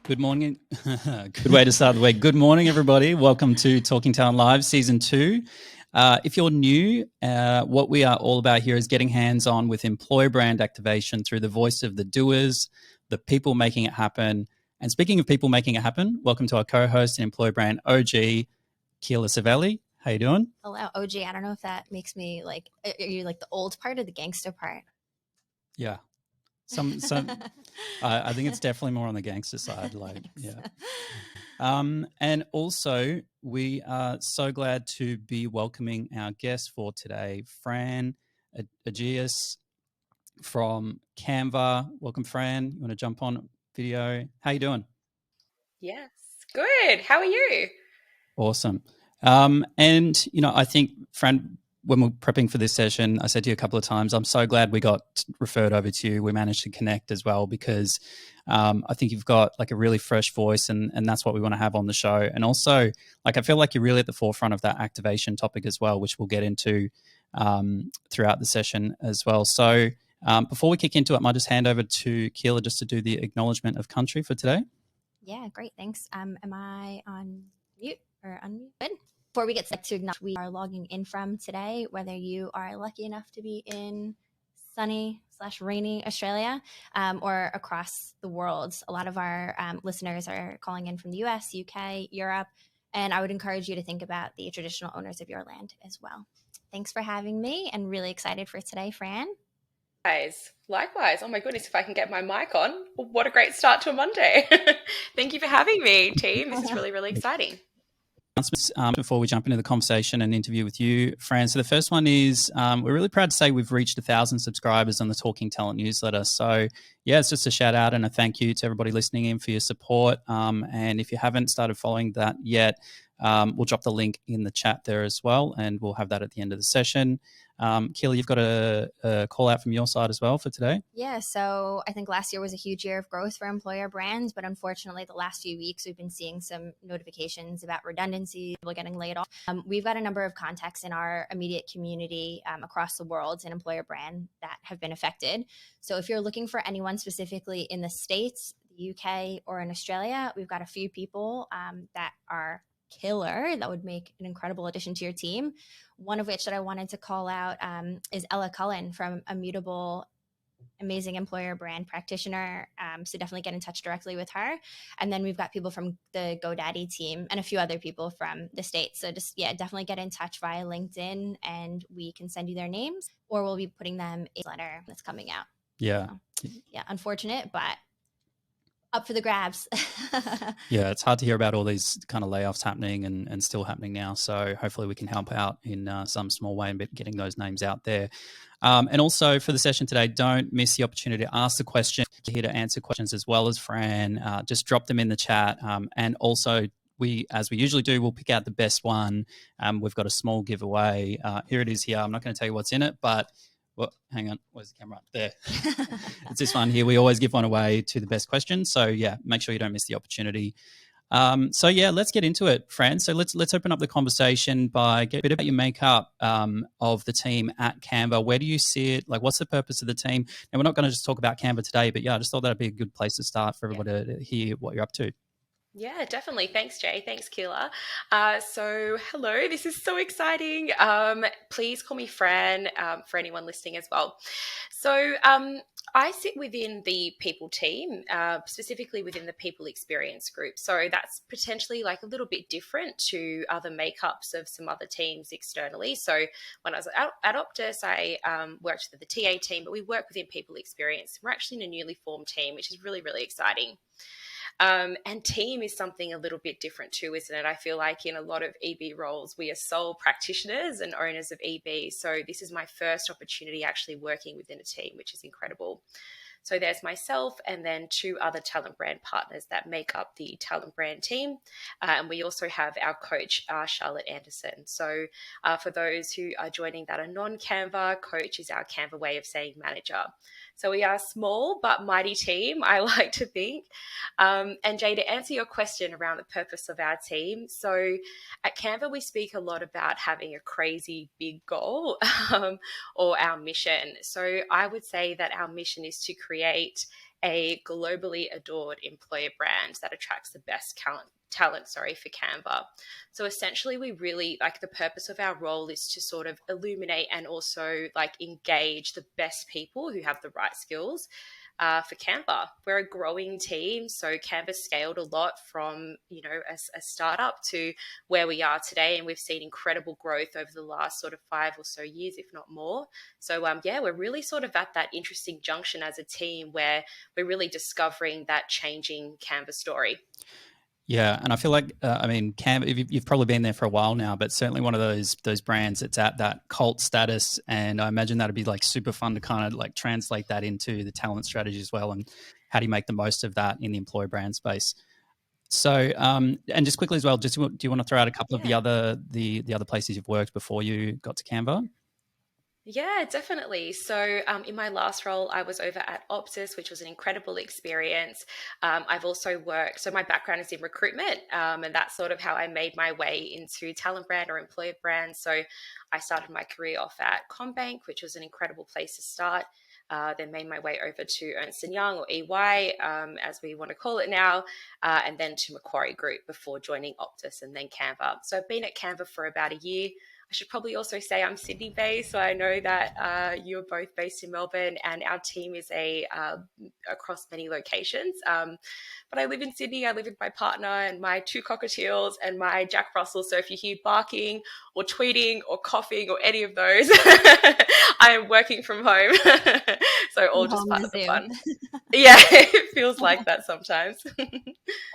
Good morning. Good way to start the week. Good morning, everybody. Welcome to Talking Talent Live Season 2. If you're new, what we are all about here is getting hands-on with employer brand activation through the voice of the doers, the people making it happen. And speaking of people making it happen, welcome to our co-host and employer brand OG, Keela Savelli. How you doing? Hello, OG. I don't know if that makes me like, are you like the old part or the gangster part? Yeah. I think it's definitely more on the gangster side. Yeah. And also, we are so glad to be welcoming our guest for today, Frances Agius from Canva. Welcome, Fran. You want to jump on video? How you doing? Yes, good. How are you? Awesome. And, I think, Fran, when we're prepping for this session, I said to you a couple of times, I'm so glad we got referred over to you. We managed to connect as well because I think you've got like a really fresh voice and that's what we want to have on the show. And also, like, I feel like you're really at the forefront of that activation topic as well, which we'll get into throughout the session as well. So before we kick into it, I might just hand over to Keela just to do the acknowledgement of country for today. Yeah, great. Thanks. Am I on mute or unmute? Good. Before we get to acknowledge, we are logging in from today, whether you are lucky enough to be in sunny/rainy Australia or across the world. A lot of our listeners are calling in from the US, UK, Europe, and I would encourage you to think about the traditional owners of your land as well. Thanks for having me and really excited for today, Fran. Likewise. Oh my goodness, if I can get my mic on, what a great start to a Monday. Thank you for having me, team. This is really, really exciting. Before we jump into the conversation and interview with you, Fran. So the first one is we're really proud to say we've reached 1,000 subscribers on the Talking Talent newsletter. So yeah, it's just a shout out and a thank you to everybody listening in for your support. And if you haven't started following that yet, we'll drop the link in the chat there as well, and we'll have that at the end of the session. Keela, you've got a call out from your side as well for today. Yeah, so I think last year was a huge year of growth for employer brands, but unfortunately the last few weeks we've been seeing some notifications about redundancy, people getting laid off. We've got a number of contacts in our immediate community across the world in employer brand that have been affected. So if you're looking for anyone specifically in the States, the UK, or in Australia, we've got a few people that are killer that would make an incredible addition to your team. One of which that I wanted to call out is Ella Cullen from Immutable, amazing employer brand practitioner. So definitely get in touch directly with her. And then we've got people from the GoDaddy team and a few other people from the States. So just, yeah, definitely get in touch via LinkedIn and we can send you their names, or we'll be putting them in a letter that's coming out. Yeah. So, yeah, unfortunate, but up for the grabs. Yeah, it's hard to hear about all these kind of layoffs happening and still happening now. So hopefully we can help out in some small way in getting those names out there. And also for the session today, don't miss the opportunity to ask the question. We're here to answer questions as well as Fran. Just drop them in the chat. And also, as we usually do, we'll pick out the best one. We've got a small giveaway. Here it is here. I'm not going to tell you what's in it, but well, hang on. Where's the camera? There. It's this one here. We always give one away to the best question. So yeah, make sure you don't miss the opportunity. So yeah, let's get into it, Fran. So let's open up the conversation by getting a bit about your makeup of the team at Canva. Where do you see it? Like, what's the purpose of the team? And we're not going to just talk about Canva today, but yeah, I just thought that'd be a good place to start for everybody to hear what you're up to. Yeah, definitely. Thanks, Jay. Thanks, Keela. So hello, this is so exciting. Please call me Fran for anyone listening as well. So I sit within the people team, specifically within the people experience group. So that's potentially like a little bit different to other makeups of some other teams externally. So when I was at Optus, I worked with the TA team, but we work within people experience. We're actually in a newly formed team, which is really, really exciting. And team is something a little bit different too, isn't it? I feel like in a lot of EB roles, we are sole practitioners and owners of EB. So this is my first opportunity actually working within a team, which is incredible. So there's myself and then two other talent brand partners that make up the talent brand team. And we also have our coach, Charlotte Anderson. So for those who are joining that are non-Canva, coach is our Canva way of saying manager. So we are a small but mighty team, I like to think. And Jay, to answer your question around the purpose of our team, so at Canva, we speak a lot about having a crazy big goal or our mission. So I would say that our mission is to create a globally adored employer brand that attracts the best talent for Canva. So essentially, we really like, the purpose of our role is to sort of illuminate and also like engage the best people who have the right skills for Canva. We're a growing team, so Canva scaled a lot from, a startup to where we are today, and we've seen incredible growth over the last sort of 5 or so years, if not more. So we're really sort of at that interesting junction as a team where we're really discovering that changing Canva story. Yeah, and I feel like Canva. You've probably been there for a while now, but certainly one of those brands that's at that cult status, and I imagine that'd be like super fun to kind of like translate that into the talent strategy as well, and how do you make the most of that in the employer brand space? So, and just quickly as well, do you want to throw out a couple of the other places you've worked before you got to Canva? Yeah, definitely. So, in my last role, I was over at Optus, which was an incredible experience. I've also worked, so my background is in recruitment, and that's sort of how I made my way into talent brand or employer brand. So, I started my career off at Commonwealth Bank, which was an incredible place to start. Then made my way over to Ernst & Young, or EY, as we want to call it now, and then to Macquarie Group before joining Optus and then Canva. So I've been at Canva for about a year. I should probably also say I'm Sydney based, so I know that you're both based in Melbourne, and our team is across many locations. But I live in Sydney. I live with my partner and my 2 cockatiels and my Jack Russell. So if you hear barking or tweeting or coughing or any of those, I am working from home. So all just part of the fun. Yeah, it feels like that sometimes.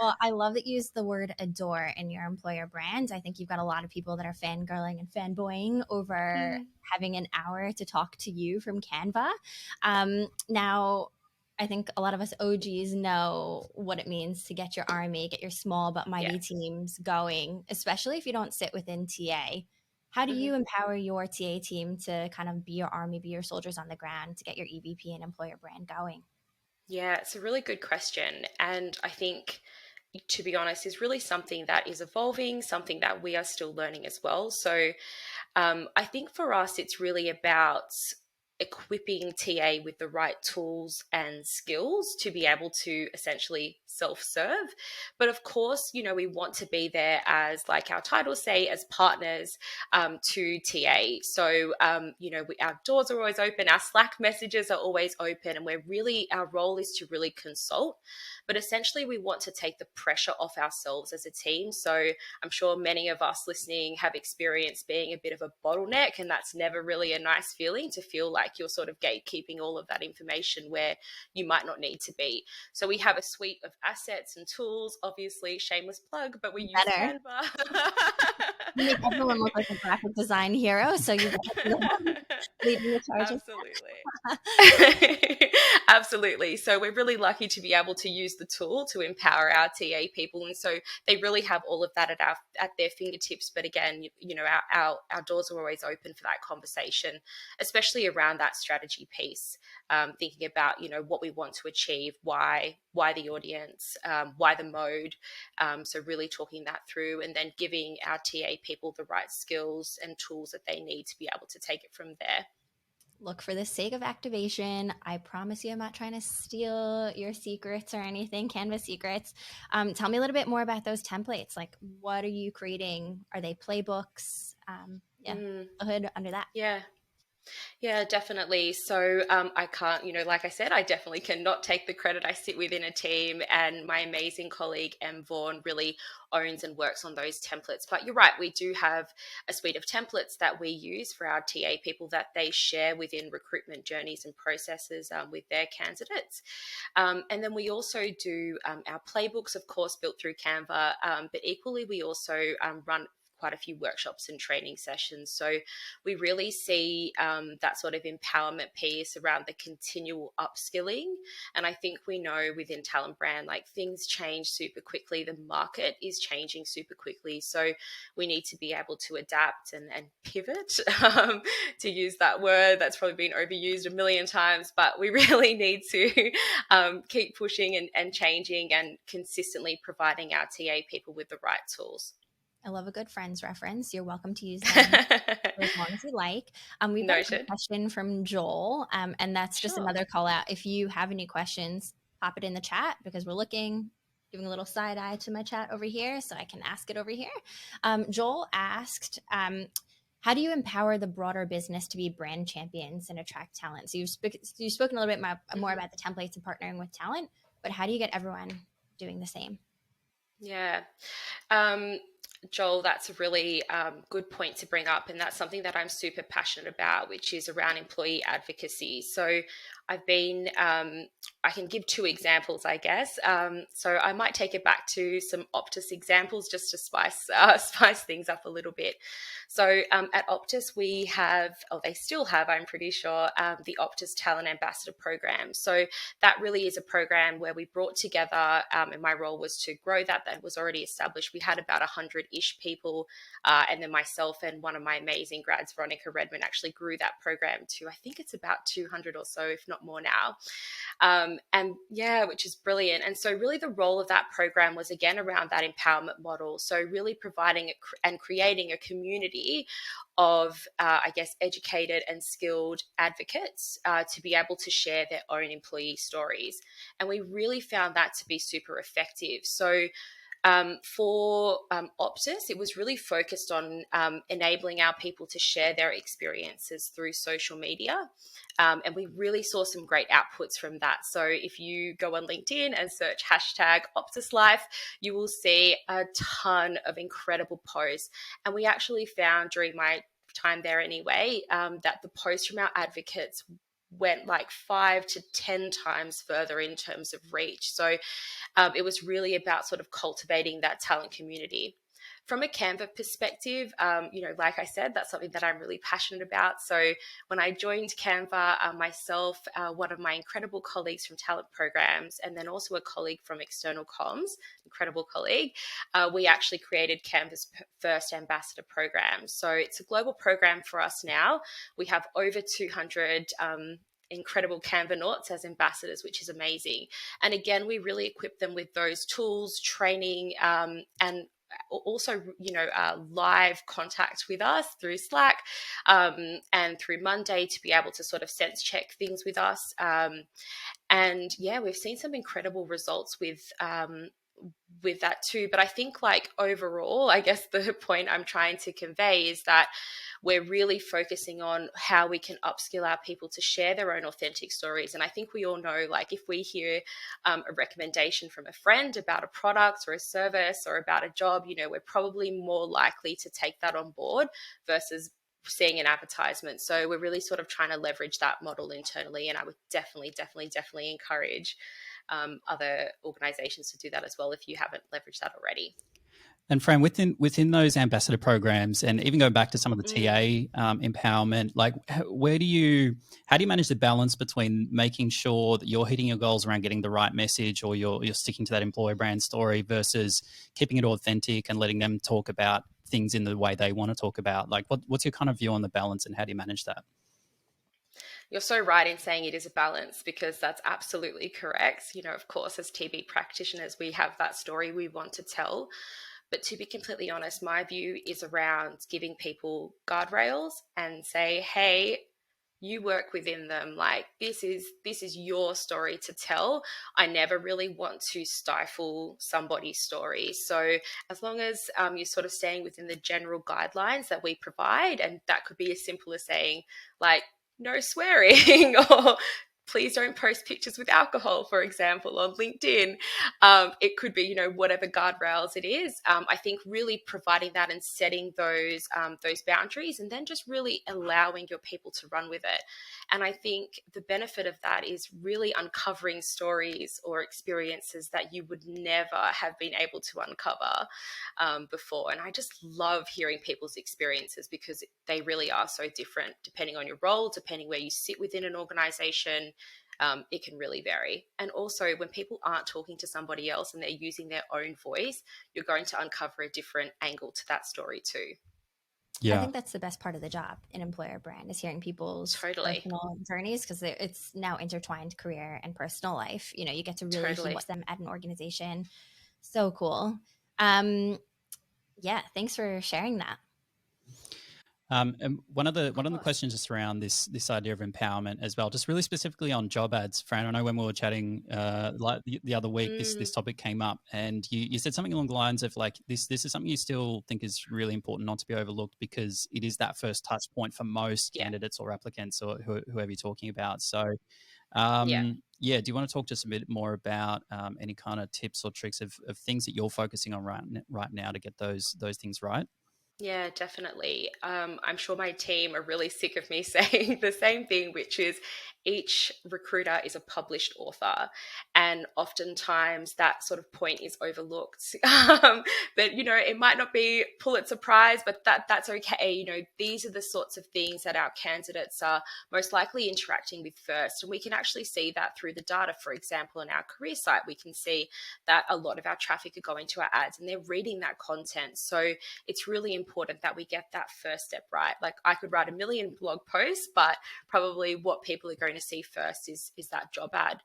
Well, I love that you use the word adore in your employer brand. I think you've got a lot of people that are fangirling and fanboying over having an hour to talk to you from Canva. Now, I think a lot of us OGs know what it means to get your army, get your small but mighty teams going, especially if you don't sit within TA. How do you empower your TA team to kind of be your army, be your soldiers on the ground, to get your EVP and employer brand going? Yeah, it's a really good question. And I think, to be honest, is really something that is evolving, something that we are still learning as well. So I think for us, it's really about equipping TA with the right tools and skills to be able to essentially self-serve. But of course, we want to be there as, like our titles say, as partners to TA. So, our doors are always open, our Slack messages are always open, and our role is to really consult. But essentially, we want to take the pressure off ourselves as a team. So I'm sure many of us listening have experienced being a bit of a bottleneck, and that's never really a nice feeling, to feel like you're sort of gatekeeping all of that information where you might not need to be. So we have a suite of assets and tools, obviously shameless plug, but we use Canva. You make everyone look like a graphic design hero, so you're leading the charges. Absolutely. Absolutely. So we're really lucky to be able to use the tool to empower our TA people, and so they really have all of that at their fingertips. But again, our doors are always open for that conversation, especially around that strategy piece. Thinking about what we want to achieve, why the audience, why the mode. So really talking that through, and then giving our TA people the right skills and tools that they need to be able to take it from there. Look, for the sake of activation, I promise you I'm not trying to steal your secrets or anything, Canva secrets. Tell me a little bit more about those templates. Like, what are you creating? Are they playbooks? The hood under that. Yeah, definitely. So I can't, like I said, I definitely cannot take the credit. I sit within a team, and my amazing colleague, Em Vaughan, really owns and works on those templates. But you're right, we do have a suite of templates that we use for our TA people that they share within recruitment journeys and processes with their candidates. And then we also do our playbooks, of course, built through Canva, but equally we also run quite a few workshops and training sessions. So we really see that sort of empowerment piece around the continual upskilling. And I think we know within talent brand, like, things change super quickly. The market is changing super quickly. So we need to be able to adapt and pivot, to use that word that's probably been overused a million times, but we really need to keep pushing and changing and consistently providing our TA people with the right tools. I love a good Friends reference. You're welcome to use them for as long as you like. We've got a question from Joel, and that's just another call out. If you have any questions, pop it in the chat because we're looking, giving a little side eye to my chat over here so I can ask it over here. Joel asked, how do you empower the broader business to be brand champions and attract talent? So you've spoken a little bit more about the templates and partnering with talent, but how do you get everyone doing the same? Yeah. Joel, that's a really good point to bring up. And that's something that I'm super passionate about, which is around employee advocacy. So I've been, I can give two examples, I guess. So I might take it back to some Optus examples just to spice things up a little bit. So at Optus, we have, or they still have, I'm pretty sure, the Optus Talent Ambassador Program. So that really is a program where we brought together, and my role was to grow that. That was already established. We had about 100-ish people, and then myself and one of my amazing grads, Veronica Redmond, actually grew that program to, I think it's about 200 or so, if not more now. And yeah, which is brilliant. And so really the role of that program was again around that empowerment model. So really providing and creating a community of, I guess, educated and skilled advocates to be able to share their own employee stories. And we really found that to be super effective. So for Optus, it was really focused on enabling our people to share their experiences through social media. And we really saw some great outputs from that. So if you go on LinkedIn and search hashtag OptusLife, you will see a ton of incredible posts. And we actually found during my time there anyway, that the posts from our advocates went like 5 to 10 times further in terms of reach. So it was really about sort of cultivating that talent community. From a Canva perspective, like I said, that's something that I'm really passionate about. So when I joined Canva, myself, one of my incredible colleagues from talent programs, and then also a colleague from external comms, incredible colleague, we actually created Canva's first ambassador program. So it's a global program for us now. We have over 200 incredible Canvanauts as ambassadors, which is amazing. And again, we really equip them with those tools, training, and also, live contact with us through Slack and through Monday to be able to sort of sense check things with us. And yeah, we've seen some incredible results with that too. But I think like overall, I guess the point I'm trying to convey is that we're really focusing on how we can upskill our people to share their own authentic stories. And I think we all know, like if we hear a recommendation from a friend about a product or a service or about a job, we're probably more likely to take that on board versus seeing an advertisement. So we're really sort of trying to leverage that model internally. And I would definitely encourage other organizations to do that as well if you haven't leveraged that already. And Fran, within those ambassador programs, and even going back to some of the TA empowerment, like how do you manage the balance between making sure that you're hitting your goals around getting the right message, or you're sticking to that employer brand story, versus keeping it authentic and letting them talk about things in the way they want to talk about? Like, what's your kind of view on the balance, and how do you manage that? You're so right in saying it is a balance, because that's absolutely correct. Of course, as TB practitioners, we have that story we want to tell. But to be completely honest, my view is around giving people guardrails and say, hey, you work within them. Like this is your story to tell. I never really want to stifle somebody's story. So as long as you're sort of staying within the general guidelines that we provide, and that could be as simple as saying like, no swearing or please don't post pictures with alcohol, for example, on LinkedIn. It could be, whatever guardrails it is. I think really providing that and setting those boundaries, and then just really allowing your people to run with it. And I think the benefit of that is really uncovering stories or experiences that you would never have been able to uncover before. And I just love hearing people's experiences, because they really are so different depending on your role, depending where you sit within an organization. It can really vary. And also when people aren't talking to somebody else and they're using their own voice, you're going to uncover a different angle to that story too. Yeah. I think that's the best part of the job in employer brand, is hearing people's personal journeys, because it's now intertwined career and personal life. You get to really see what's them at an organization. So cool. Yeah, thanks for sharing that. And one of the questions just around this idea of empowerment as well, just really specifically on job ads. Fran, I know when we were chatting like the other week, this topic came up, and you said something along the lines of like this is something you still think is really important not to be overlooked because it is that first touch point for most candidates or applicants or whoever you're talking about. So do you want to talk just a bit more about any kind of tips or tricks of things that you're focusing on right now to get those things right? Yeah, definitely. I'm sure my team are really sick of me saying the same thing, which is each recruiter is a published author, and oftentimes that sort of point is overlooked. But it might not be Pulitzer Prize, but that's okay. These are the sorts of things that our candidates are most likely interacting with first, and we can actually see that through the data. For example, in our career site, we can see that a lot of our traffic are going to our ads, and they're reading that content. So it's really important that we get that first step right. Like I could write a million blog posts, but probably what people are going to see first is that job ad.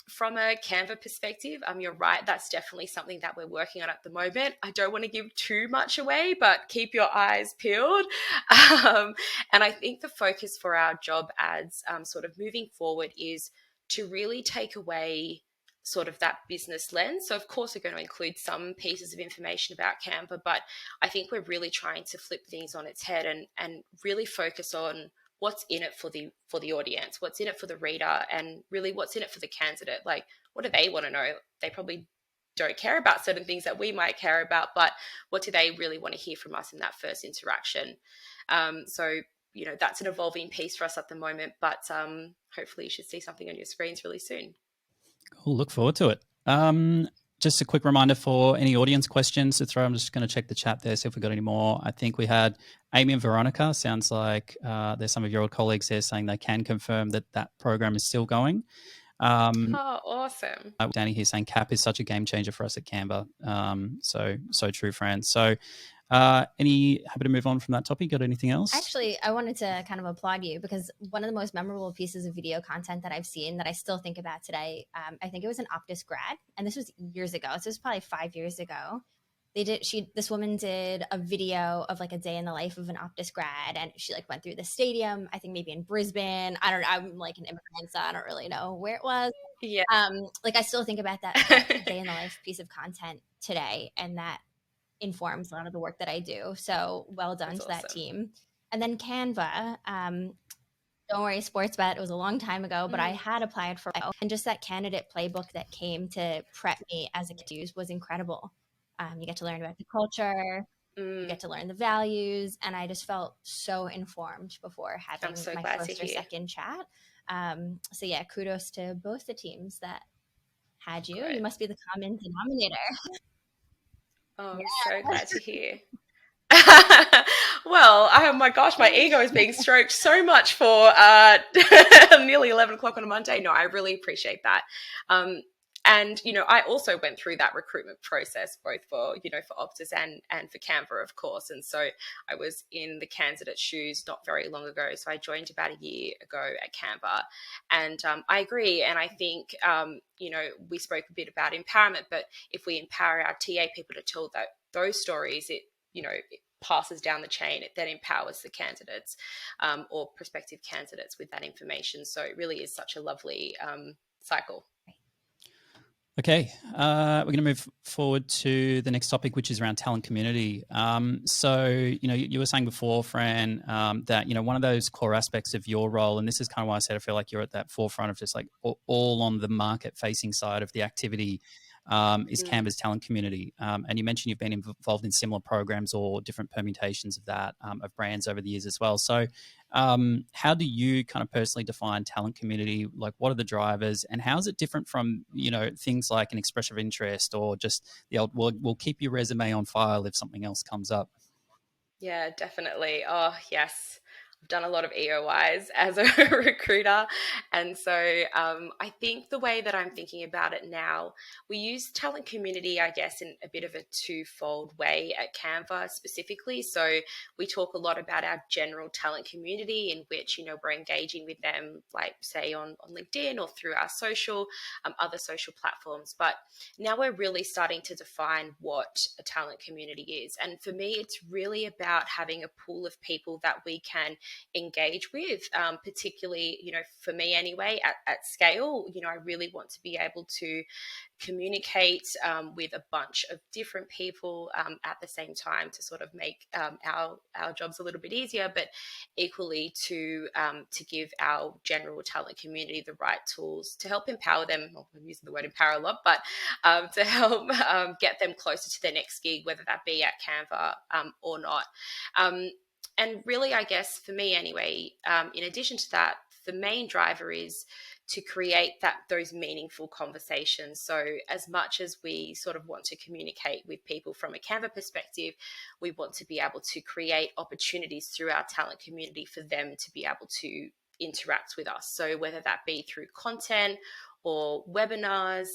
From a Canva perspective, you're right. That's definitely something that we're working on at the moment. I don't want to give too much away, but keep your eyes peeled. And I think the focus for our job ads sort of moving forward is to really take away sort of that business lens. So of course we're going to include some pieces of information about Canva, but I think we're really trying to flip things on its head and really focus on what's in it for the audience, what's in it for the reader, and really what's in it for the candidate. Like, what do they want to know? They probably don't care about certain things that we might care about, but what do they really want to hear from us in that first interaction? So that's an evolving piece for us at the moment, but hopefully you should see something on your screens really soon. Cool. Look forward to it. Just a quick reminder for any audience questions to throw. I'm just going to check the chat there, see if we got any more. I think we had Amy and Veronica. Sounds like there's some of your old colleagues there saying they can confirm that program is still going. Oh, awesome. Danny here saying CAP is such a game changer for us at Canva. So true, Fran. So happy to move on from that topic. Got anything else? Actually, I wanted to kind of applaud you because one of the most memorable pieces of video content that I've seen that I still think about today, I think it was an Optus grad, and this was years ago. So this was probably 5 years ago. This woman did a video of like a day in the life of an Optus grad, and she like went through the stadium, I think maybe in Brisbane. I don't know. I'm like an immigrant, so I don't really know where it was. Yeah. Like I still think about that day in the life piece of content today, and that informs a lot of the work that I do. So well done to that team. And then Canva, don't worry, sports bet. It was a long time ago, but I had applied for, and just that candidate playbook that came to prep me as a kid was incredible. You get to learn about the culture, you get to learn the values, and I just felt so informed before having my first or second chat. So yeah, kudos to both the teams that had you. Great. You must be the common denominator. Oh, I'm so glad to hear. Well, oh my gosh, my ego is being stroked so much for nearly 11 o'clock on a Monday. No, I really appreciate that. And, I also went through that recruitment process, both for, for Optus and for Canva, of course. And so I was in the candidate shoes not very long ago. So I joined about a year ago at Canva. And I agree. And I think, we spoke a bit about empowerment, but if we empower our TA people to tell those stories, it passes down the chain. It then empowers the candidates or prospective candidates with that information. So it really is such a lovely cycle. Okay, we're going to move forward to the next topic, which is around talent community. So, you were saying before, Fran, that, one of those core aspects of your role, and this is kind of why I said I feel like you're at that forefront of just like all on the market-facing side of the activity, is Canva's talent community. And you mentioned you've been involved in similar programs or different permutations of that, of brands over the years as well. So how do you kind of personally define talent community? Like, what are the drivers, and how is it different from, things like an expression of interest or just the old, we'll keep your resume on file if something else comes up? Yeah, definitely. Oh, yes. done a lot of EOIs as a recruiter. And so I think the way that I'm thinking about it now, we use talent community, I guess, in a bit of a twofold way at Canva specifically. So we talk a lot about our general talent community, in which, we're engaging with them, like say on LinkedIn or through our other social platforms. But now we're really starting to define what a talent community is. And for me, it's really about having a pool of people that we can engage with, particularly, for me anyway, at scale. I really want to be able to communicate with a bunch of different people at the same time to sort of make our jobs a little bit easier, but equally to give our general talent community the right tools to help empower them. Well, I'm using the word empower a lot, but to help get them closer to their next gig, whether that be at Canva or not. And really, I guess for me anyway, in addition to that, the main driver is to create those meaningful conversations. So as much as we sort of want to communicate with people from a Canva perspective, we want to be able to create opportunities through our talent community for them to be able to interact with us. So whether that be through content or webinars,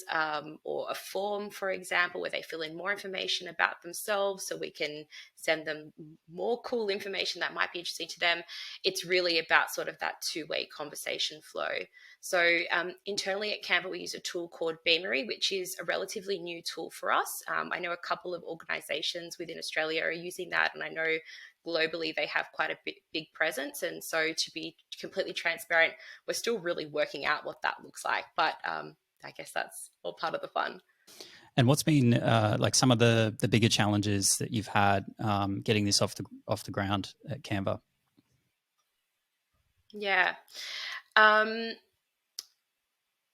or a form, for example, where they fill in more information about themselves so we can send them more cool information that might be interesting to them. It's really about sort of that two-way conversation flow. So internally at Canva, we use a tool called Beamery, which is a relatively new tool for us. I know a couple of organizations within Australia are using that, and I know globally they have quite a big presence. And so to be completely transparent, we're still really working out what that looks like. But I guess that's all part of the fun. And what's been like some of the bigger challenges that you've had getting this off the ground at Canva? Yeah.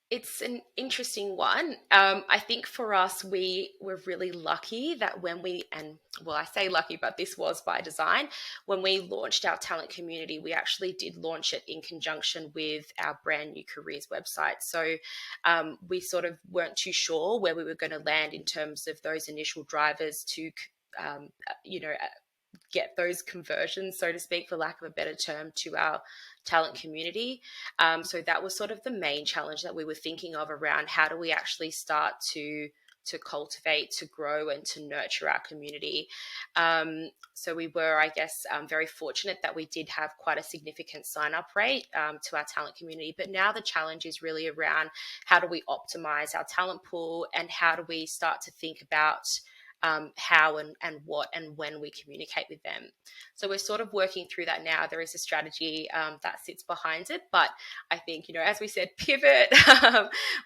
It's an interesting one. I think for us, we were really lucky that I say lucky, but this was by design. When we launched our talent community, we actually did launch it in conjunction with our brand new careers website. So we sort of weren't too sure where we were going to land in terms of those initial drivers to, get those conversions, so to speak, for lack of a better term, to our talent community. So that was sort of the main challenge that we were thinking of around how do we actually start to cultivate, to grow, and to nurture our community. So we were, I guess, very fortunate that we did have quite a significant sign-up rate to our talent community. But now the challenge is really around how do we optimize our talent pool, and how do we start to think about how and what and when we communicate with them. So we're sort of working through that now. There is a strategy that sits behind it, but I think, as we said, pivot.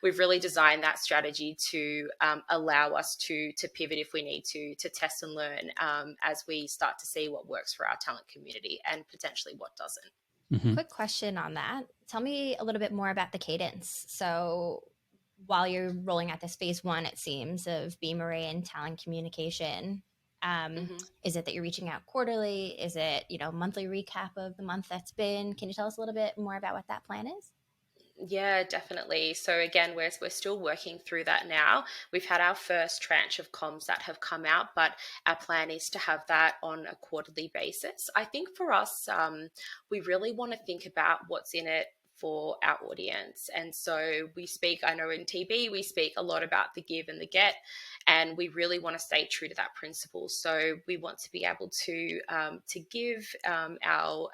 We've really designed that strategy to allow us to pivot if we need to test and learn as we start to see what works for our talent community and potentially what doesn't. Mm-hmm. Quick question on that. Tell me a little bit more about the cadence. So while you're rolling out this phase one, it seems, of Beamery and talent communication, is it that you're reaching out quarterly? Is it, monthly recap of the month that's been? Can you tell us a little bit more about what that plan is? Yeah, definitely. So again, we're still working through that now. We've had our first tranche of comms that have come out, but our plan is to have that on a quarterly basis. I think for us, we really want to think about what's in it for our audience. And so we speak, I know in TB, we speak a lot about the give and the get, and we really want to stay true to that principle. So we want to be able to give our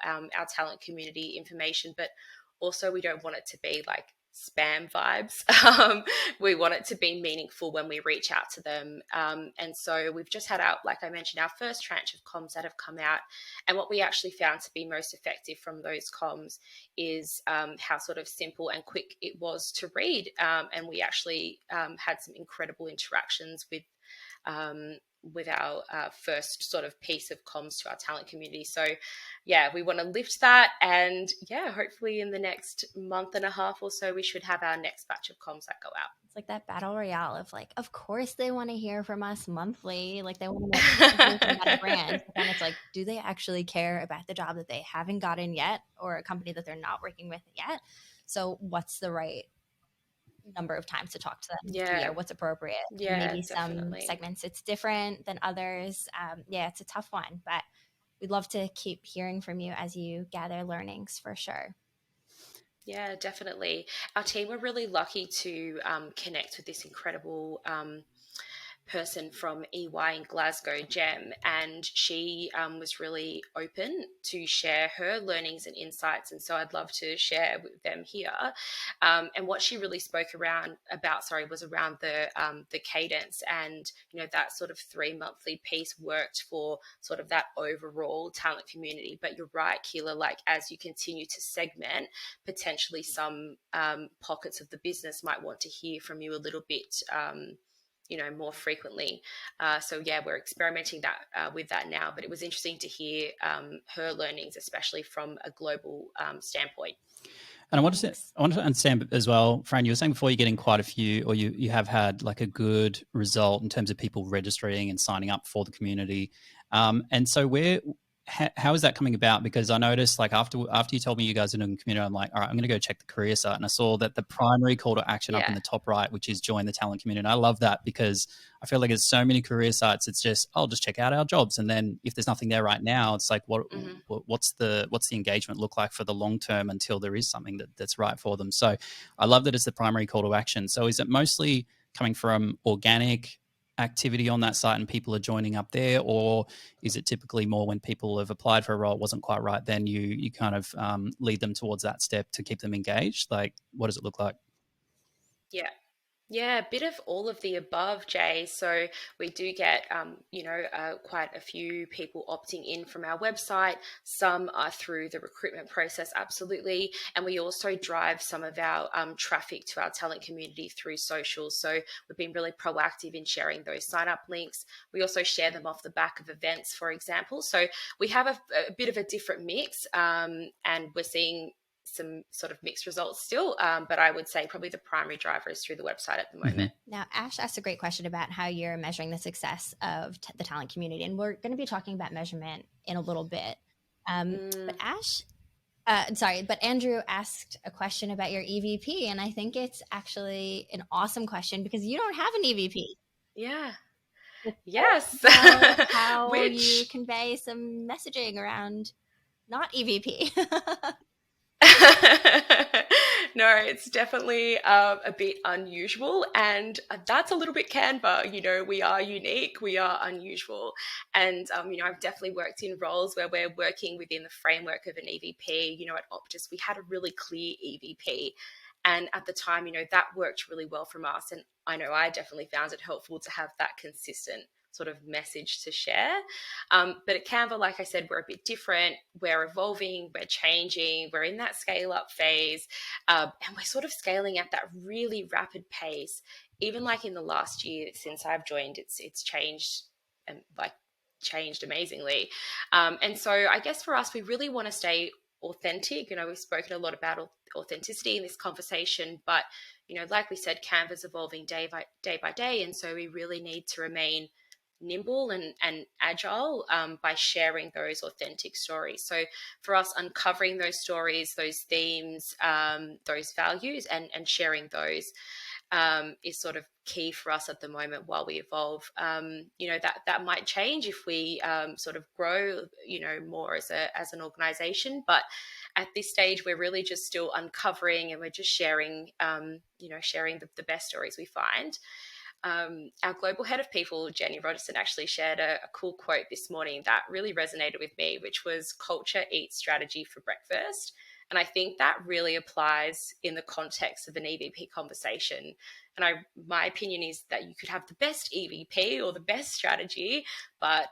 talent community information, but also we don't want it to be like spam vibes. We want it to be meaningful when we reach out to them. And so we've just had like I mentioned, our first tranche of comms that have come out. And what we actually found to be most effective from those comms is how sort of simple and quick it was to read. And we actually had some incredible interactions with our first sort of piece of comms to our talent community. So yeah, we want to lift that, and yeah, hopefully in the next month and a half or so, we should have our next batch of comms that go out. It's like that battle royale of like, of course they want to hear from us monthly. Like they want to know about a brand. But then it's like, do they actually care about the job that they haven't gotten yet, or a company that they're not working with yet? So what's the right number of times to talk to them a year? What's appropriate? Yeah, maybe definitely. Some segments it's different than others. Yeah, it's a tough one, but we'd love to keep hearing from you as you gather learnings for sure. Yeah, definitely. Our team were really lucky to connect with this incredible person from EY in Glasgow, Jem, and she was really open to share her learnings and insights. And so I'd love to share with them here. And what she really spoke was around the cadence, and that sort of 3 monthly piece worked for sort of that overall talent community. But you're right, Keela, like as you continue to segment, potentially some pockets of the business might want to hear from you a little bit more frequently. So yeah, we're experimenting with that now, but it was interesting to hear her learnings, especially from a global standpoint. And I want to understand as well, Fran, you were saying before you're getting quite a few, or you have had like a good result in terms of people registering and signing up for the community. And so how is that coming about? Because I noticed like after you told me you guys are doing the community, I'm like, all right, I'm going to go check the career site. And I saw that the primary call to action up in the top right, which is join the talent community. And I love that because I feel like there's so many career sites. It's just, I'll just check out our jobs. And then if there's nothing there right now, it's like, what's the engagement look like for the long term until there is something that's right for them? So I love that it's the primary call to action. So is it mostly coming from organic activity on that site and people are joining up there, or is it typically more when people have applied for a role, it wasn't quite right, then you kind of lead them towards that step to keep them engaged? Like, what does it look like? Yeah, a bit of all of the above, Jay. So we do get, quite a few people opting in from our website. Some are through the recruitment process, absolutely. And we also drive some of our traffic to our talent community through socials. So we've been really proactive in sharing those sign-up links. We also share them off the back of events, for example. So we have a bit of a different mix, and we're seeing some sort of mixed results still, but I would say probably the primary driver is through the website at the moment. Now, Ash asked a great question about how you're measuring the success of the talent community, and we're going to be talking about measurement in a little bit. But Andrew asked a question about your EVP, and I think it's actually an awesome question because you don't have an EVP. Yeah. Yes. How you convey some messaging around not EVP. No, it's definitely a bit unusual, and that's a little bit Canva. We are unique, we are unusual, and I've definitely worked in roles where we're working within the framework of an EVP. At Optus, we had a really clear EVP, and at the time, that worked really well from us, and I know I definitely found it helpful to have that consistent sort of message to share. But at Canva, like I said, we're a bit different. We're evolving, we're changing, we're in that scale up phase, and we're sort of scaling at that really rapid pace. Even like in the last year since I've joined, it's changed and changed amazingly. And so I guess for us, we really want to stay authentic. We've spoken a lot about authenticity in this conversation, but like we said, Canva's evolving day by day, and so we really need to remain nimble and agile by sharing those authentic stories. So for us, uncovering those stories, those themes, those values, and sharing those is sort of key for us at the moment while we evolve. That might change if we sort of grow, more as an organization, but at this stage, we're really just still uncovering, and we're just sharing, sharing the best stories we find. Our global head of people, Jenny Rogerson, actually shared a cool quote this morning that really resonated with me, which was culture eats strategy for breakfast. And I think that really applies in the context of an EVP conversation. And my opinion is that you could have the best EVP or the best strategy, but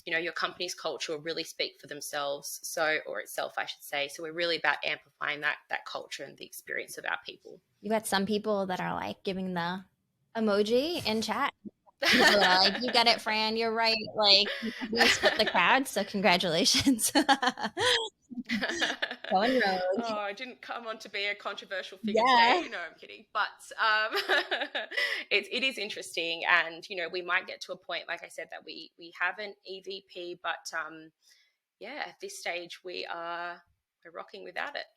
your company's culture will really speak for themselves. Or itself, I should say. So we're really about amplifying that culture and the experience of our people. You got some people that are like giving the emoji in chat. People are like, you get it, Fran, you're right. Like, you split the crowd, so congratulations. Going rogue. Oh, I didn't come on to be a controversial figure today. No, I'm kidding. But it is interesting, and we might get to a point, like I said, that we have an EVP, but at this stage we're rocking without it.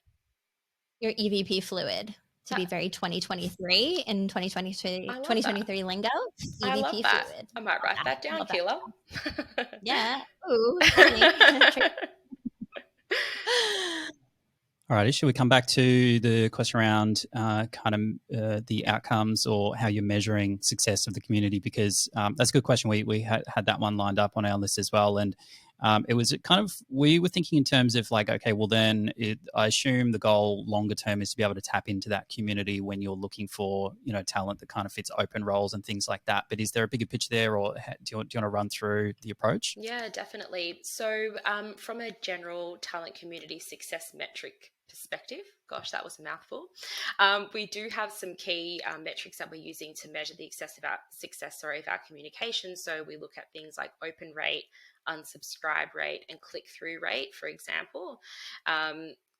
You're EVP fluid. to be very 2023 in 2023, I love that. 2023 lingo. I love EVP that. fluid. I might write that down, Keela. Yeah. Ooh, funny. All right, should we come back to the question around the outcomes or how you're measuring success of the community? Because that's a good question. We had that one lined up on our list as well. And it was kind of, we were thinking in terms of like, okay, well then I assume the goal longer term is to be able to tap into that community when you're looking for, talent that kind of fits open roles and things like that. But is there a bigger picture there, or do you want to run through the approach? Yeah, definitely. So from a general talent community success metric perspective, gosh, that was a mouthful. We do have some key metrics that we're using to measure the success of our communication. So we look at things like open rate, unsubscribe rate, and click-through rate, for example.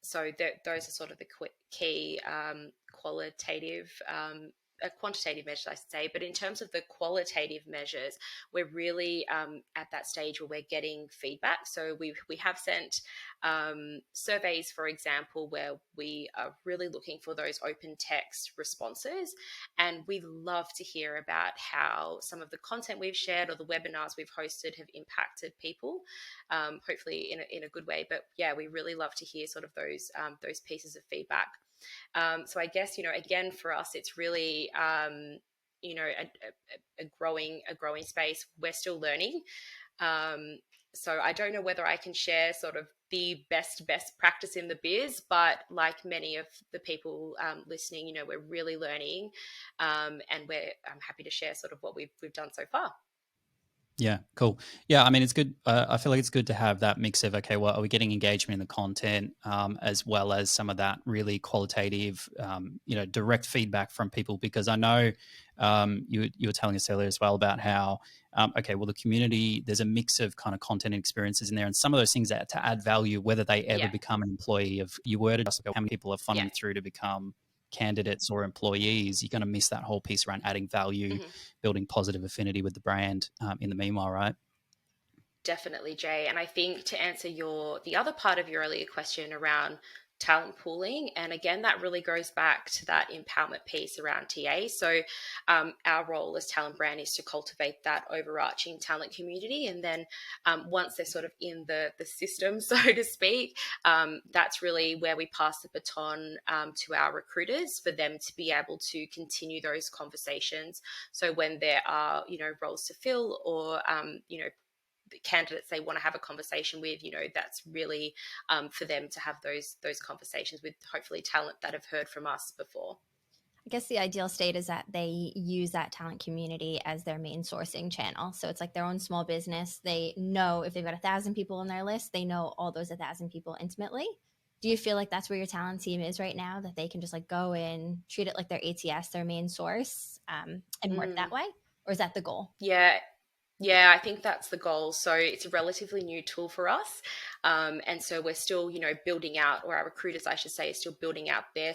So those are sort of the key quantitative measures, I should say. But in terms of the qualitative measures, we're really at that stage where we're getting feedback. So we have sent surveys, for example, where we are really looking for those open text responses. And we love to hear about how some of the content we've shared or the webinars we've hosted have impacted people, hopefully in a good way. But yeah, we really love to hear sort of those pieces of feedback. So I guess, again, for us, it's really, a growing space. We're still learning. So I don't know whether I can share sort of the best practice in the biz, but like many of the people listening, we're really learning, and I'm happy to share sort of what we've done so far. Yeah, cool. Yeah, I mean, it's good. I feel like it's good to have that mix of, okay, well, are we getting engagement in the content, as well as some of that really qualitative, direct feedback from people? Because I know you were telling us earlier as well about how, okay, well, the community, there's a mix of kind of content and experiences in there, and some of those things that to add value, whether they ever become an employee of, you were to just how many people are funneled through to become candidates or employees, you're going to miss that whole piece around adding value, building positive affinity with the brand in the meanwhile, right? Definitely, Jay. And I think to answer the other part of your earlier question around talent pooling, and again, that really goes back to that empowerment piece around TA. So our role as talent brand is to cultivate that overarching talent community. And then once they're sort of in the system, so to speak, that's really where we pass the baton to our recruiters for them to be able to continue those conversations. So when there are, roles to fill or, candidates they want to have a conversation with, that's really for them to have those conversations with hopefully talent that have heard from us before. I guess the ideal state is that they use that talent community as their main sourcing channel. So it's like their own small business. They know if they've got 1,000 people on their list, they know all those 1,000 people intimately. Do you feel like that's where your talent team is right now, that they can just like go in, treat it like their ATS, their main source, and work that way? Or is that the goal? Yeah, I think that's the goal. So it's a relatively new tool for us. And so we're still, building out, or our recruiters, I should say, are still building out their,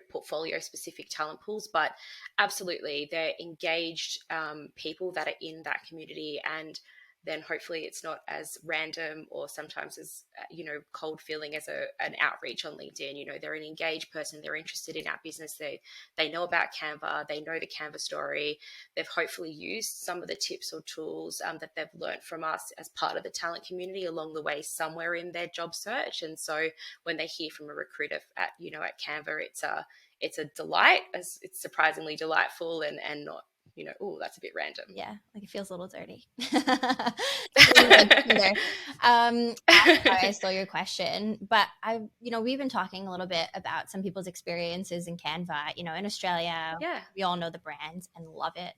portfolio specific talent pools. But absolutely, they're engaged people that are in that community. And then hopefully it's not as random or sometimes as, cold feeling as an outreach on LinkedIn. They're an engaged person. They're interested in our business. They know about Canva. They know the Canva story. They've hopefully used some of the tips or tools that they've learned from us as part of the talent community along the way somewhere in their job search. And so when they hear from a recruiter at Canva, it's a delight. It's surprisingly delightful and not, oh, that's a bit random. Yeah, like it feels a little dirty. I stole your question, but we've been talking a little bit about some people's experiences in Canva. In Australia, we all know the brand and love it.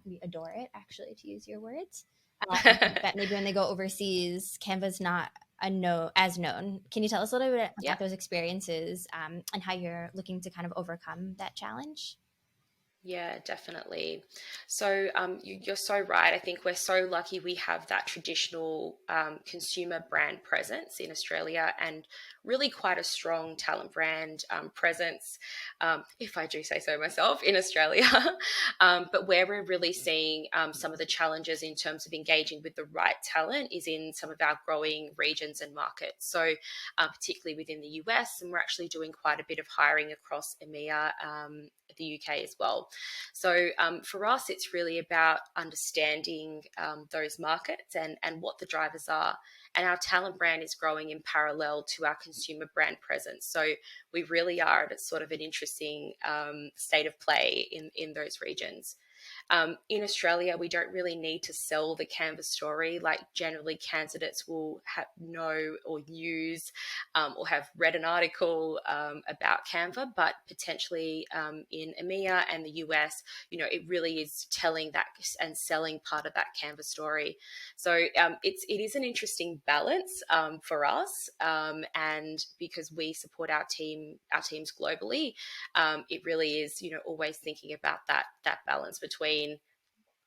We adore it, actually, to use your words. But maybe when they go overseas, Canva's not as known. Can you tell us a little bit about those experiences and how you're looking to kind of overcome that challenge? Yeah, definitely. So you're so right. I think we're so lucky we have that traditional consumer brand presence in Australia, and really quite a strong talent brand presence, if I do say so myself, in Australia. But where we're really seeing some of the challenges in terms of engaging with the right talent is in some of our growing regions and markets. So particularly within the US, and we're actually doing quite a bit of hiring across EMEA, the UK as well. So for us, it's really about understanding those markets and what the drivers are. And our talent brand is growing in parallel to our consumer brand presence. So we really are at sort of an interesting state of play in those regions. In Australia, we don't really need to sell the Canva story. Like generally, candidates will know or use or have read an article about Canva, but potentially in EMEA and the US, it really is telling that and selling part of that Canva story. So it is an interesting balance for us, and because we support our teams globally, it really is always thinking about that balance between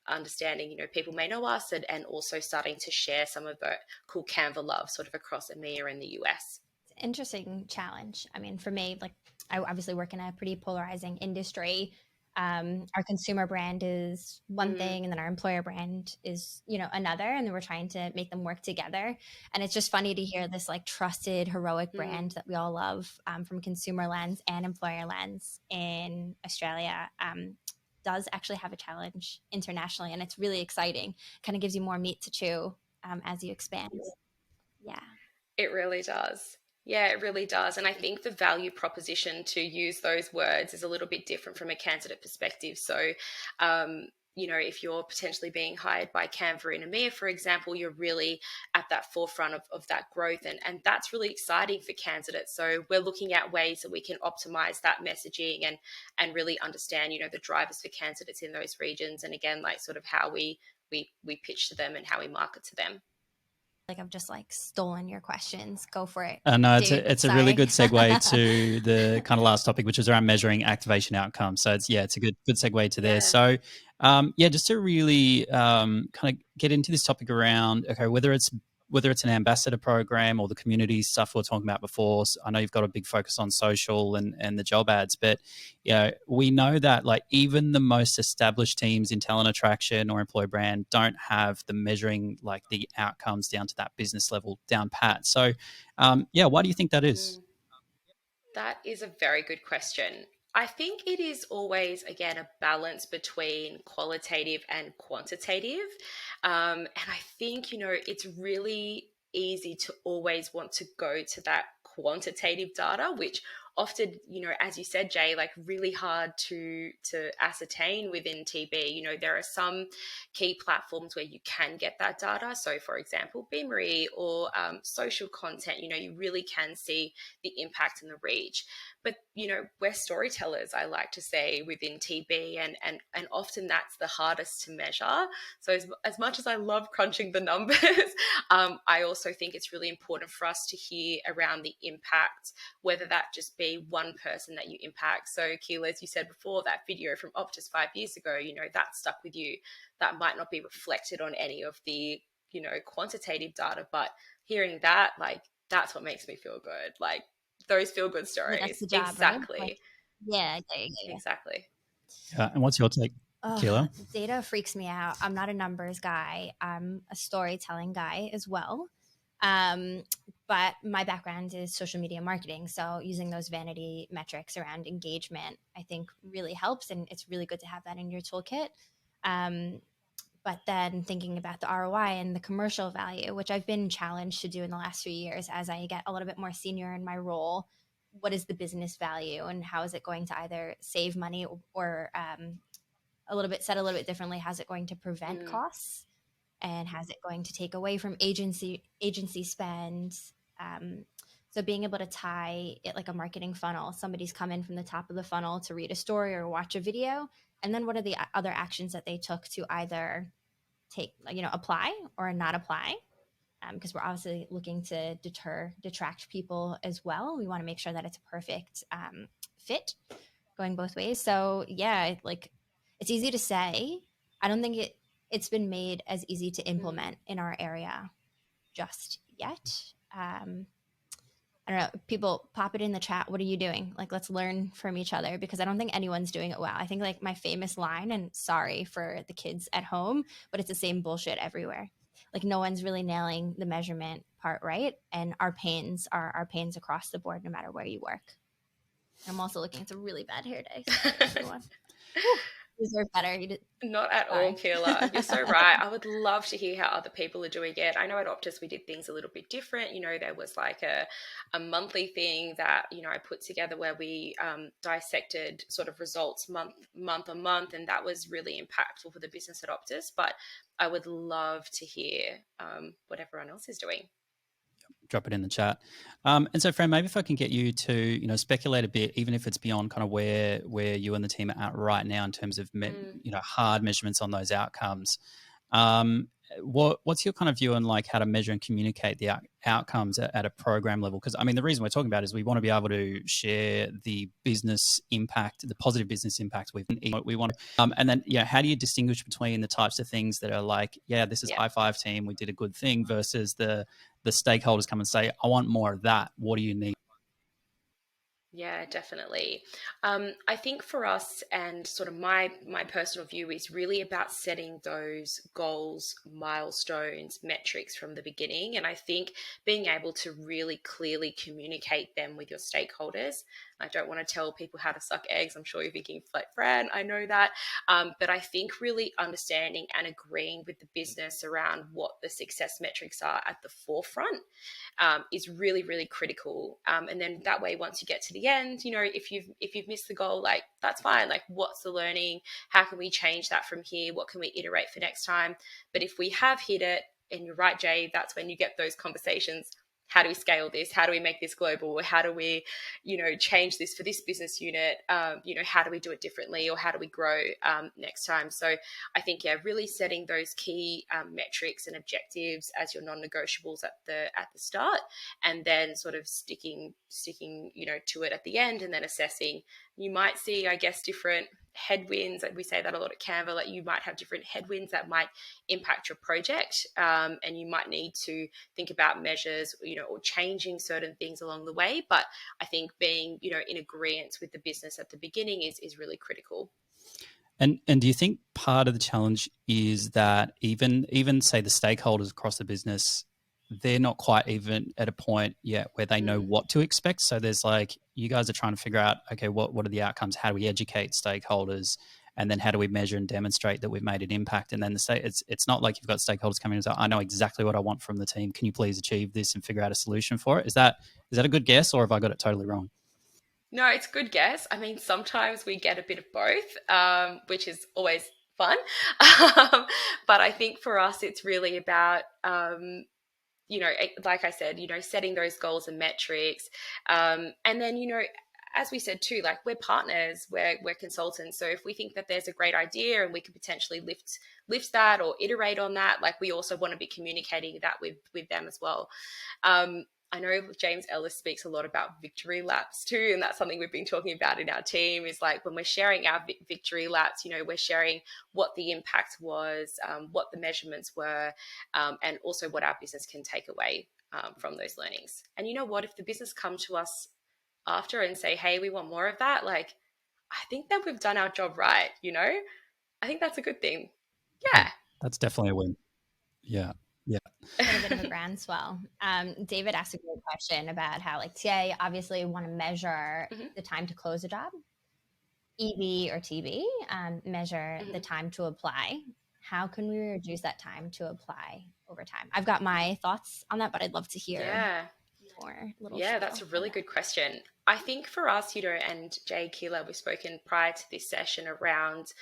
understanding people may know us, and also starting to share some of the cool Canva love sort of across EMEA and the US. Interesting challenge. I mean, for me, like I obviously work in a pretty polarizing industry. Our consumer brand is one Mm, thing, and then our employer brand is, another, and then we're trying to make them work together. And it's just funny to hear this like trusted, heroic mm. brand that we all love from consumer lens and employer lens in Australia. Does actually have a challenge internationally, and it's really exciting. Kind of gives you more meat to chew as you expand. Yeah. It really does. Yeah, it really does. And I think the value proposition, to use those words, is a little bit different from a candidate perspective. So, if you're potentially being hired by Canva in EMEA, for example, you're really at that forefront of that growth. And that's really exciting for candidates. So we're looking at ways that we can optimize that messaging and really understand, the drivers for candidates in those regions. And again, like sort of how we pitch to them and how we market to them. Like I've just like stolen your questions. Go for it, No, dude. it's a really Sorry. good segue to the kind of last topic, which is around measuring activation outcomes. So it's a good segue to there. Yeah. So just to really kind of get into this topic around whether it's an ambassador program or the community stuff we were talking about before. So I know you've got a big focus on social and the job ads, but we know that like even the most established teams in talent attraction or employer brand don't have the measuring like the outcomes down to that business level down pat. So why do you think that is? Mm. That is a very good question. I think it is always, again, a balance between qualitative and quantitative. And I think, it's really easy to always want to go to that quantitative data, which often, as you said, Jay, like really hard to ascertain within TB. There are some key platforms where you can get that data. So, for example, Beamery or social content, you really can see the impact and the reach. But we're storytellers, I like to say, within TB, and often that's the hardest to measure. So as much as I love crunching the numbers, I also think it's really important for us to hear around the impact, whether that just be one person that you impact. So Keela, as you said before, that video from Optus 5 years ago, that stuck with you. That might not be reflected on any of the quantitative data, but hearing that, like, that's what makes me feel good. Like, those feel good Well, that's stories. the job, right? Like, Exactly. yeah, yeah. Exactly. Yeah, and what's your take, Ugh, Kilo? data freaks me out. I'm not a numbers guy. I'm a storytelling guy as well. Um, but my background is social media marketing. So using those vanity metrics around engagement, I think really helps. And it's really good to have that in your toolkit. Um, but then thinking about the ROI and the commercial value, which I've been challenged to do in the last few years as I get a little bit more senior in my role. What is the business value and how is it going to either save money or said a little bit differently, how's it going to prevent Mm, costs and how's it going to take away from agency spend? um, so being able to tie it like a marketing funnel, somebody's come in from the top of the funnel to read a story or watch a video, and then what are the other actions that they took to either apply or not apply, because we're obviously looking to detract people as well. We want to make sure that it's a perfect fit going both ways. So yeah, like it's easy to say. I don't think it's been made as easy to implement in our area just yet. I don't know, people pop it in the chat. What are you doing? Like, let's learn from each other, because I don't think anyone's doing it well. I think like my famous line, and sorry for the kids at home, but it's the same bullshit everywhere. Like, no one's really nailing the measurement part right. And our pains are our pains across the board, no matter where you work. I'm also looking at a really bad hair day. So everyone, you deserve better. Not at all, Keela. You're so right. I would love to hear how other people are doing it. I know at Optus we did things a little bit different. There was like a monthly thing that, I put together where we dissected sort of results month on month, and that was really impactful for the business at Optus. But I would love to hear what everyone else is doing. Drop it in the chat. And so, Fran, maybe if I can get you to, speculate a bit, even if it's beyond kind of where you and the team are at right now in terms of, hard measurements on those outcomes. What's your kind of view on like how to measure and communicate the outcomes at a program level? Because I mean, the reason we're talking about it is we want to be able to share the business impact, the positive business impact we want. And then, how do you distinguish between the types of things that are like, this is high five team, we did a good thing, versus the stakeholders come and say, I want more of that. What do you need? Yeah, definitely. I think for us, and sort of my personal view, is really about setting those goals, milestones, metrics from the beginning. And I think being able to really clearly communicate them with your stakeholders. I don't want to tell people how to suck eggs. I'm sure you're thinking, like, Fran, I know that. But I think really understanding and agreeing with the business around what the success metrics are at the forefront is really, really critical. And then that way, once you get to the end, if you've missed the goal, like, that's fine. Like, what's the learning? How can we change that from here? What can we iterate for next time? But if we have hit it, and you're right, Jay, that's when you get those conversations. How do we scale this? How do we make this global? How do we, change this for this business unit? How do we do it differently, or how do we grow next time? So I think, really setting those key metrics and objectives as your non-negotiables at the start, and then sort of sticking, to it at the end, and then assessing. You might see, I guess, different headwinds. We say that a lot at Canva. Like, you might have different headwinds that might impact your project, and you might need to think about measures, or changing certain things along the way. But I think being, in agreement with the business at the beginning is really critical. And do you think part of the challenge is that even say the stakeholders across the business, they're not quite even at a point yet where they know what to expect? So there's like, you guys are trying to figure out, okay, what are the outcomes? How do we educate stakeholders? And then how do we measure and demonstrate that we've made an impact? And then it's not like you've got stakeholders coming in and say, I know exactly what I want from the team. Can you please achieve this and figure out a solution for it? Is that a good guess, or have I got it totally wrong? No, it's a good guess. I mean, sometimes we get a bit of both, which is always fun. But I think for us, it's really about, like I said, setting those goals and metrics. And then, as we said too, like, we're partners, we're consultants. So if we think that there's a great idea and we could potentially lift that or iterate on that, like, we also want to be communicating that with them as well. I know James Ellis speaks a lot about victory laps too, and that's something we've been talking about in our team, is like, when we're sharing our victory laps, we're sharing what the impact was, what the measurements were, and also what our business can take away from those learnings. And you know what, if the business come to us after and say, hey, we want more of that, like, I think that we've done our job right, I think that's a good thing. Yeah. That's definitely a win. Yeah. Yeah. A bit of a groundswell. David asked a great question about how, like, TA obviously want to measure the time to close a job. EB or TB measure the time to apply. How can we reduce that time to apply over time? I've got my thoughts on that, but I'd love to hear more. That's a really good question. I think for us, and Jay, Keela, we've spoken prior to this session around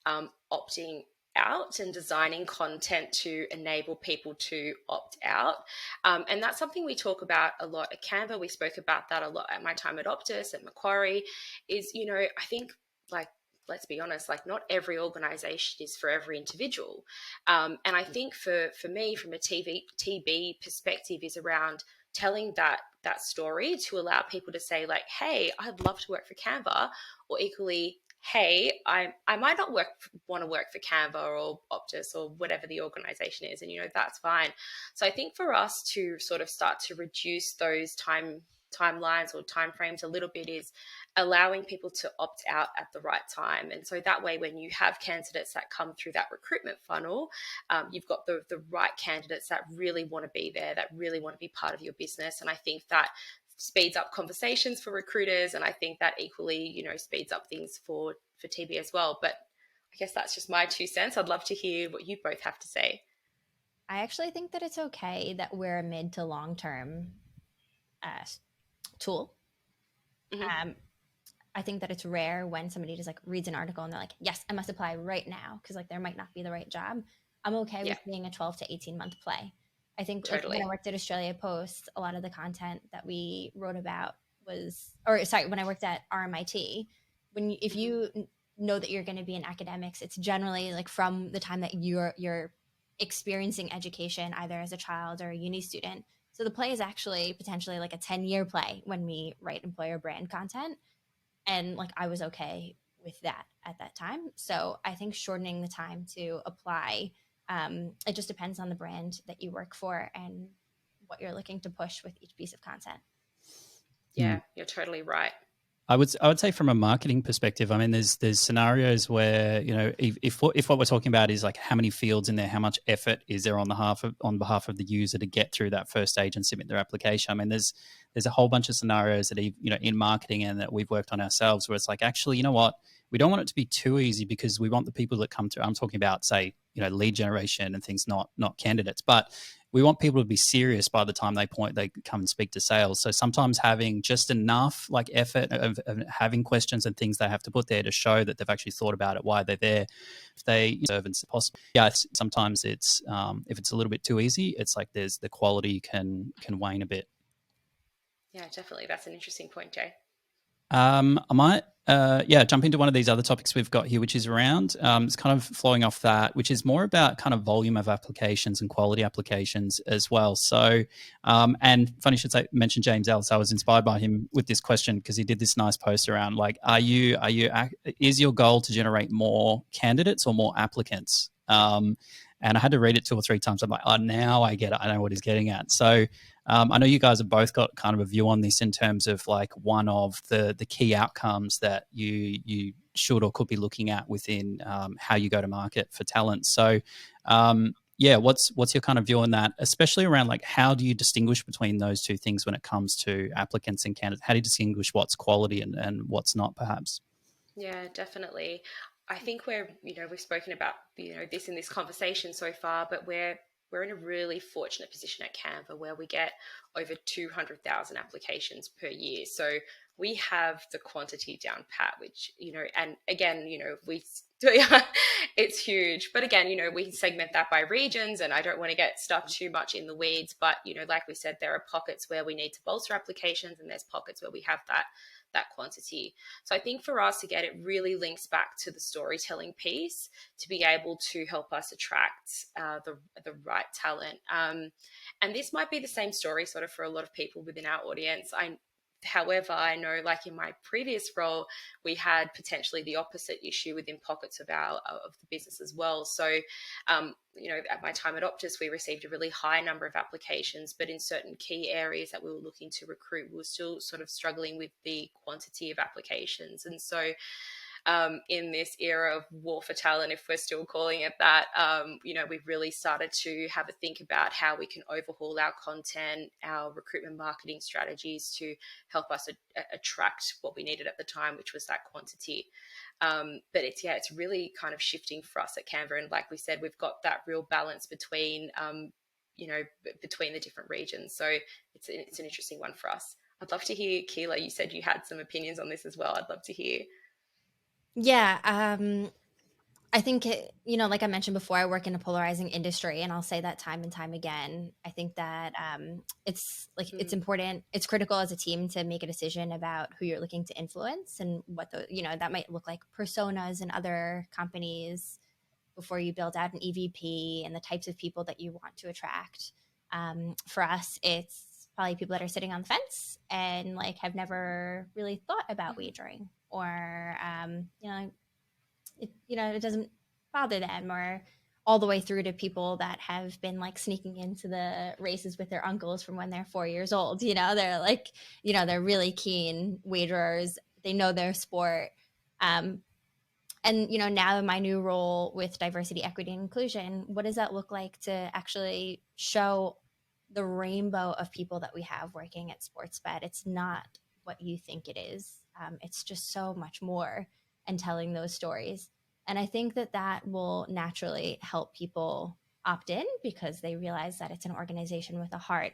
opting out and designing content to enable people to opt out. And that's something we talk about a lot at Canva. We spoke about that a lot at my time at Optus, at Macquarie, is, I think, like, let's be honest, like, not every organization is for every individual. And I think for me, from a TB perspective, is around telling that that story to allow people to say like, hey, I'd love to work for Canva, or equally, hey, I might not want to work for Canva or Optus or whatever the organization is, and that's fine. So I think for us to sort of start to reduce those timelines or timeframes a little bit is allowing people to opt out at the right time. And so that way, when you have candidates that come through that recruitment funnel, you've got the right candidates that really want to be there, that really want to be part of your business. And I think that speeds up conversations for recruiters, and I think that equally, speeds up things for TB as well. But I guess that's just my 2 cents. I'd love to hear what you both have to say. I actually think that it's okay that we're a mid to long term tool. Mm-hmm. I think that it's rare when somebody just like reads an article and they're like, yes, I must apply right now, because like there might not be the right job. I'm okay with being a 12 to 18 month play. I think like when I worked at Australia Post, a lot of the content that we wrote about when I worked at RMIT, if you know that you're going to be in academics, it's generally like from the time that you're experiencing education, either as a child or a uni student. So the play is actually potentially like a 10-year play when we write employer brand content. And like I was okay with that at that time. So I think shortening the time to apply, it just depends on the brand that you work for and what you're looking to push with each piece of content. Yeah, you're totally right. I would say from a marketing perspective, I mean, there's scenarios where if what we're talking about is like how many fields in there, how much effort is there on behalf of the user to get through that first stage and submit their application. I mean, there's a whole bunch of scenarios that in marketing and that we've worked on ourselves where it's like, actually, you know what, we don't want it to be too easy because we want the people that come through. I'm talking about, say, lead generation and things, not candidates, but we want people to be serious by the time they come and speak to sales. So sometimes having just enough like effort of having questions and things they have to put there to show that they've actually thought about it, why they're there, if they serve and possible. Yeah, sometimes it's if it's a little bit too easy, it's like there's the quality can wane a bit. Yeah, definitely. That's an interesting point, Jay. I might jump into one of these other topics we've got here, which is around it's kind of flowing off that, which is more about kind of volume of applications and quality applications as well. So and funny should say mention James Ellis. I was inspired by him with this question because he did this nice post around like, is your goal to generate more candidates or more applicants? And I had to read it 2 or 3 times. I'm like, oh, now I get it. I know what he's getting at. So I know you guys have both got kind of a view on this in terms of like one of the key outcomes that you should or could be looking at within how you go to market for talent. So what's your kind of view on that, especially around like how do you distinguish between those two things when it comes to applicants and candidates? How do you distinguish what's quality and what's not, perhaps? Yeah, definitely. I think we've spoken about, this in this conversation so far, but we're in a really fortunate position at Canva where we get over 200,000 applications per year. So we have the quantity down pat, which, and again, it's huge. But again, we segment that by regions, and I don't want to get stuck too much in the weeds. But, like we said, there are pockets where we need to bolster applications, and there's pockets where we have that quantity. So I think for us, again, it really links back to the storytelling piece to be able to help us attract the right talent. And this might be the same story sort of for a lot of people within our audience. However, I know like in my previous role, we had potentially the opposite issue within pockets of the business as well. So, at my time at Optus, we received a really high number of applications, but in certain key areas that we were looking to recruit, we were still sort of struggling with the quantity of applications. And so in this era of war for talent, if we're still calling it that, we've really started to have a think about how we can overhaul our content, our recruitment marketing strategies to help us attract what we needed at the time, which was that quantity. But it's really kind of shifting for us at Canva. And like we said, we've got that real balance between, between the different regions. So it's an interesting one for us. I'd love to hear, Keela, you said you had some opinions on this as well. I'd love to hear. Yeah. I think, like I mentioned before, I work in a polarizing industry, and I'll say that time and time again. I think that it's it's important, it's critical as a team to make a decision about who you're looking to influence and what that might look like personas in other companies before you build out an EVP and the types of people that you want to attract. For us, it's probably people that are sitting on the fence and like have never really thought about wagering, or it doesn't bother them, or all the way through to people that have been like sneaking into the races with their uncles from when they're 4 years old. They're like, they're really keen wagerers. They know their sport. And now in my new role with diversity, equity, and inclusion, what does that look like to actually show the rainbow of people that we have working at Sportsbet? It's not what you think it is. It's just so much more, and telling those stories. And I think that will naturally help people opt in because they realize that it's an organization with a heart.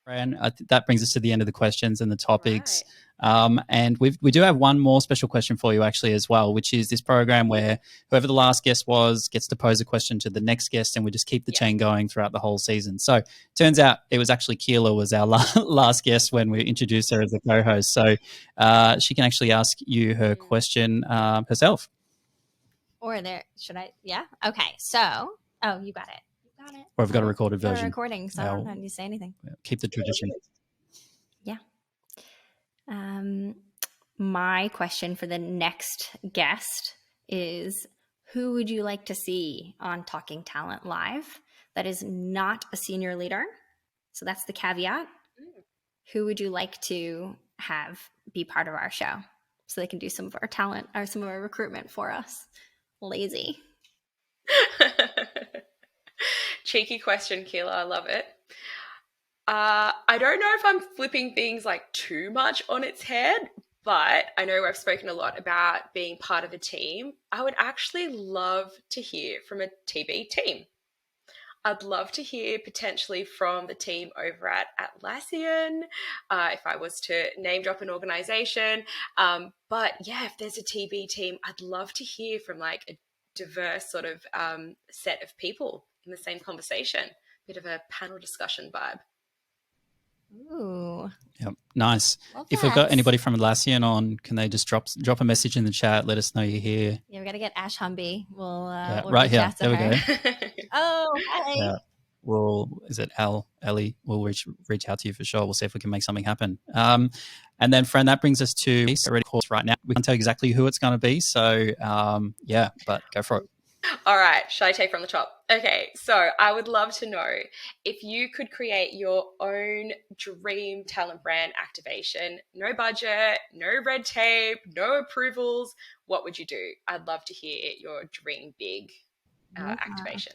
And that brings us to the end of the questions and the topics. Right. And we do have one more special question for you actually as well, which is this program where whoever the last guest was gets to pose a question to the next guest, and we just keep the chain going throughout the whole season. So turns out it was actually Keela was our last guest when we introduced her as the co-host. So she can actually ask you her question herself. Or should I? Yeah. Okay. So, you got it. Or I've got a recorded version. Recording, so I don't need to say anything. Keep the tradition. Yeah. My question for the next guest is, who would you like to see on Talking Talent Live that is not a senior leader? So that's the caveat. Who would you like to have be part of our show so they can do some of our talent or some of our recruitment for us? Lazy. Cheeky question, Keela. I love it. I don't know if I'm flipping things like too much on its head, but I know I've spoken a lot about being part of a team. I would actually love to hear from a TB team. I'd love to hear potentially from the team over at Atlassian, if I was to name drop an organization. But yeah, if there's a TB team, I'd love to hear from like a diverse sort of set of people in the same conversation. Bit of a panel discussion vibe. Ooh. Yep. Nice. If we've got anybody from Atlassian on, can they just drop a message in the chat? Let us know you're here. Yeah, we got to get Ash Humby. We'll right here. There we go. Oh, hi. Is it Ellie? We'll reach out to you for sure. We'll see if we can make something happen. And then, friend, that brings us to already course right now. We can't tell exactly who it's going to be. So, but go for it. All right. Should I take from the top? Okay. So I would love to know if you could create your own dream talent brand activation, no budget, no red tape, no approvals. What would you do? I'd love to hear your dream big activation.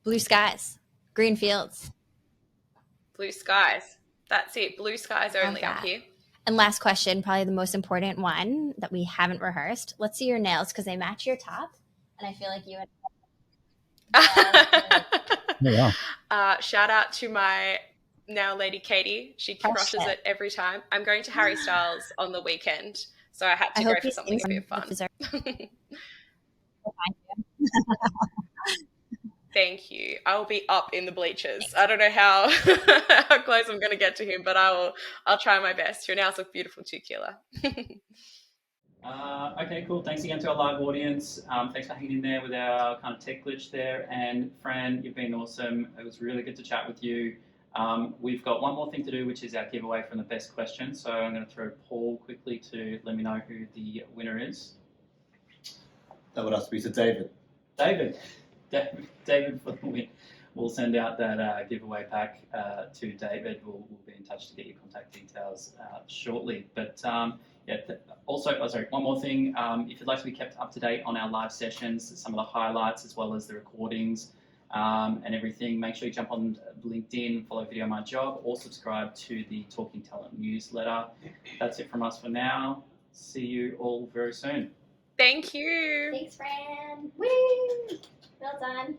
Blue skies, green fields. Blue skies. That's it. Blue skies only up here. And last question, probably the most important one that we haven't rehearsed. Let's see your nails because they match your top. And I feel like you shout out to my nail lady Katie. She crushes it every time. I'm going to Harry Styles on the weekend, so I had to go for something a bit fun. Thank you. I will be up in the bleachers. Thanks. I don't know how close I'm going to get to him, but I'll try my best. Your nails look beautiful too, Keela. Okay, cool. Thanks again to our live audience. Thanks for hanging in there with our kind of tech glitch there. And Fran, you've been awesome. It was really good to chat with you. We've got one more thing to do, which is our giveaway from the best question. So I'm going to throw Paul quickly to let me know who the winner is. That would have to be to David. David for the win. We'll send out that giveaway pack to David. We'll be in touch to get your contact details shortly. But one more thing. If you'd like to be kept up to date on our live sessions, some of the highlights as well as the recordings and everything, make sure you jump on LinkedIn, follow Video My Job, or subscribe to the Talking Talent newsletter. That's it from us for now. See you all very soon. Thank you. Thanks, Fran. Woo! Well done.